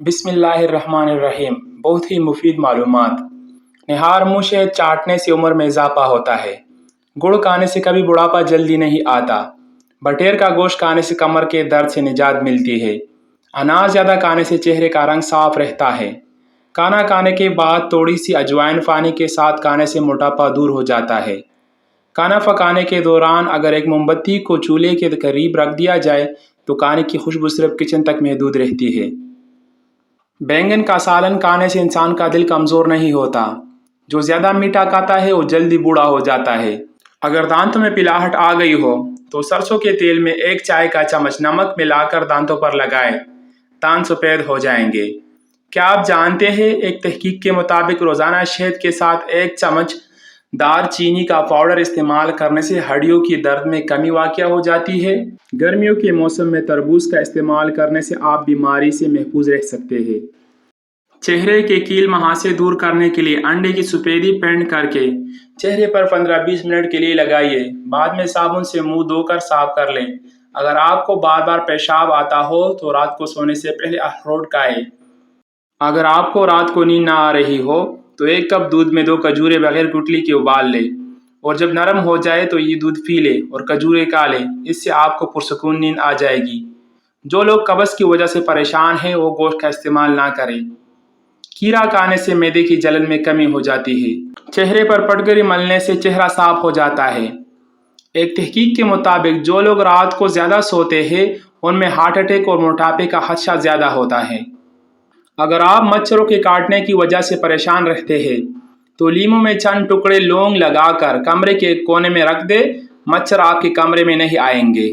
बिस्मिल्लाहिर्रहमानिर्रहीम। बहुत ही मुफीद मालूमात। निहार मुँह शहद चाटने से उम्र में इजाफा होता है। गुड़ खाने से कभी बुढ़ापा जल्दी नहीं आता। बटेर का गोश्त खाने से कमर के दर्द से निजात मिलती है। अनाज ज़्यादा खाने से चेहरे का रंग साफ रहता है। खाना खाने के बाद थोड़ी सी अजवाइन पानी के साथ खाने से मोटापा दूर हो जाता है। खाना पकाने के दौरान अगर एक मोमबत्ती को चूल्हे के करीब रख दिया जाए तो खाने की खुशबू सिर्फ किचन तक महदूद रहती है। बैंगन का सालन खाने से इंसान का दिल कमज़ोर नहीं होता। जो ज़्यादा मीठा खाता है वो जल्दी बूढ़ा हो जाता है। अगर दांतों में पिलाहट आ गई हो तो सरसों के तेल में 1 चाय का चम्मच नमक मिलाकर दांतों पर लगाएं। दांत सफ़ेद हो जाएंगे। क्या आप जानते हैं, एक तहकीक के मुताबिक रोज़ाना शहद के साथ 1 चम्मच दारचीनी का पाउडर इस्तेमाल करने से हड्डियों की दर्द में कमी वाक़या हो जाती है। गर्मियों के मौसम में तरबूज का इस्तेमाल करने से आप बीमारी से महफूज रह सकते हैं। चेहरे के कील मुहासे दूर करने के लिए अंडे की सफ़ेदी पेंट करके चेहरे पर 15-20 मिनट के लिए लगाइए। बाद में साबुन से मुंह धोकर साफ कर लें। अगर आपको बार बार पेशाब आता हो तो रात को सोने से पहले अखरोट खाएं। अगर आपको रात को नींद ना आ रही हो तो 1 कप दूध में 2 खजूरें बगैर गुठली के उबाल लें और जब नरम हो जाए तो ये दूध पी लें और खजूरें खा लें। इससे आपको पुरसकून नींद आ जाएगी। जो लोग कब्ज़ की वजह से परेशान हैं वो गोश्त का इस्तेमाल ना करें। खीरा खाने से मैदे की जलन में कमी हो जाती है। चेहरे पर पटगरी मलने से चेहरा साफ हो जाता है। एक तहकीक के मुताबिक जो लोग रात को ज़्यादा सोते हैं उनमें हार्ट अटैक और मोटापे का खदशा ज़्यादा होता है। अगर आप मच्छरों के काटने की वजह से परेशान रहते हैं तो लीमू में चंद टुकड़े लौंग लगाकर कमरे के कोने में रख दें। मच्छर आपके कमरे में नहीं आएंगे।